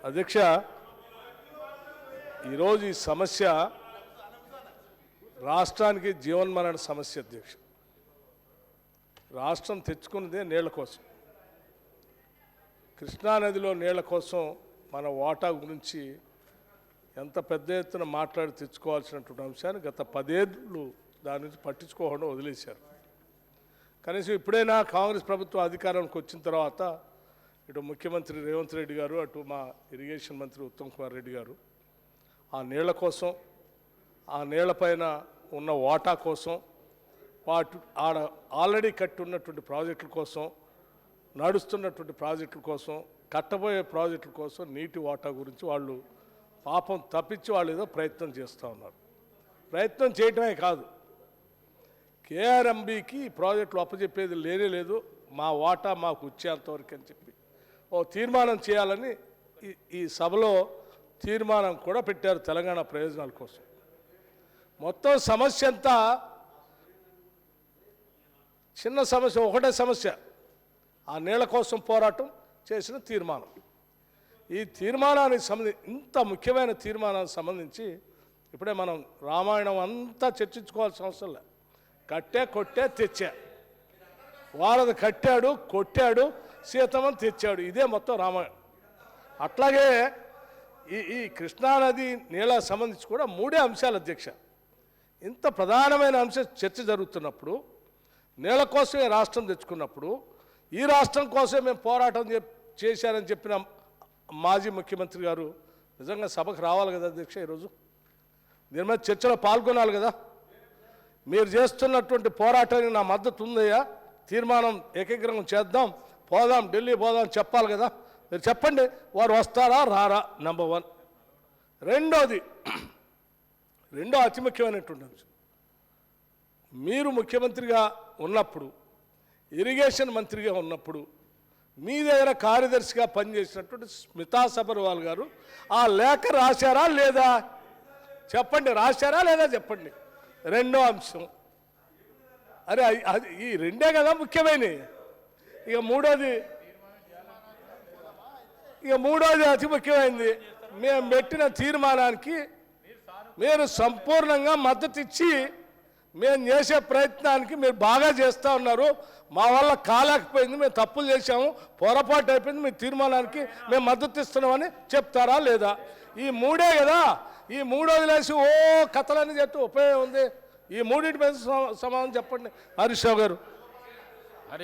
అధ్యక్ష, ఈరోజు ఈ సమస్య రాష్ట్రానికి జీవన్మరణ సమస్య. అధ్యక్ష, రాష్ట్రం తెచ్చుకున్నదే నీళ్ల కోసం. కృష్ణానదిలో నీళ్ల కోసం మన వాటా గురించి ఎంత పెద్ద ఎత్తున మాట్లాడి తెచ్చుకోవాల్సినటువంటి అంశాన్ని గత 10 ఏళ్ళు దాని నుంచి పట్టించుకోకుండా వదిలేశారు. కనీసం ఇప్పుడైనా కాంగ్రెస్ ప్రభుత్వం అధికారానికి వచ్చిన తర్వాత ఇటు ముఖ్యమంత్రి రేవంత్ రెడ్డి గారు, అటు మా ఇరిగేషన్ మంత్రి ఉత్తమ్ కుమార్ రెడ్డి గారు ఆ నీళ్ల కోసం, ఆ నీళ్లపైన ఉన్న వాటా కోసం, ఆడ ఆల్రెడీ కట్టి ఉన్నటువంటి ప్రాజెక్టుల కోసం, నడుస్తున్నటువంటి ప్రాజెక్టుల కోసం, కట్టబోయే ప్రాజెక్టుల కోసం నీటి వాటా గురించి వాళ్ళు పాపం తప్పించి వాళ్ళు ఏదో ప్రయత్నం చేస్తూ ఉన్నారు. ప్రయత్నం చేయటమే కాదు, కేఆర్ఎంబీకి ప్రాజెక్టులు అప్పచెప్పేది లేనే లేదు, మా వాటా మాకు వచ్చేంతవరకు అని చెప్పి ఓ తీర్మానం చేయాలని ఈ సభలో తీర్మానం కూడా పెట్టారు తెలంగాణ ప్రయోజనాల కోసం. మొత్తం సమస్య అంతా చిన్న సమస్య, ఒకటే సమస్య, ఆ నీళ్ల కోసం పోరాటం చేసిన తీర్మానం. ఈ తీర్మానానికి సంబంధించి, ఇంత ముఖ్యమైన తీర్మానానికి సంబంధించి ఇప్పుడే మనం రామాయణం అంతా చర్చించుకోవాల్సిన అవసరం లేదు. కట్టే కొట్టే తెచ్చా, వారది కట్టాడు, కొట్టాడు, సీతమ్మని తెచ్చాడు, ఇదే మొత్తం రామాయణం. అట్లాగే ఈ కృష్ణానది నీళ్ళకు సంబంధించి కూడా 3 అంశాలు. అధ్యక్ష, ఇంత ప్రధానమైన అంశం చర్చ జరుగుతున్నప్పుడు, నీళ్ళ కోసమే రాష్ట్రం తెచ్చుకున్నప్పుడు, ఈ రాష్ట్రం కోసమే మేము పోరాటం చేశారని చెప్పిన మాజీ ముఖ్యమంత్రి గారు నిజంగా సభకు రావాలి కదా అధ్యక్ష. ఈరోజు దీని మీద చర్చలో పాల్గొనాలి కదా. మీరు చేస్తున్నటువంటి పోరాటానికి నా మద్దతు ఉందయ్యా, తీర్మానం ఏకగ్రీవం చేద్దాం, పోదాం, ఢిల్లీ పోదాం చెప్పాలి కదా. మీరు చెప్పండి, వారు వస్తారా రారా? నంబర్ 1. రెండో అతి ముఖ్యమైనటువంటి అంశం, మీరు ముఖ్యమంత్రిగా ఉన్నప్పుడు, ఇరిగేషన్ మంత్రిగా ఉన్నప్పుడు మీ దగ్గర కార్యదర్శిగా పనిచేసినటువంటి స్మితా సబర్వాల్ గారు ఆ లేఖ రాశారా లేదా చెప్పండి, రాశారా లేదా చెప్పండి. రెండో అంశం, అరే అది ఈ రెండే కదా ముఖ్యమైనవి. ఇక మూడోది అతి ముఖ్యమైనది, మేము పెట్టిన తీర్మానానికి మీరు సంపూర్ణంగా మద్దతు ఇచ్చి మేము చేసే ప్రయత్నానికి మీరు బాగా చేస్తూ ఉన్నారు. మా వల్ల కాలేకపోయింది, మేము తప్పులు చేశాము, పొరపాటు అయిపోయింది, మీ తీర్మానానికి మేము మద్దతు ఇస్తున్నామని చెప్తారా లేదా? ఈ 3 కదా. ఈ 3 వదిలేసి ఓ కథలని చెప్తే ఉపయోగం ఉంది? ఈ 3 మీద సమాధానం చెప్పండి హరీష్ రావు గారు.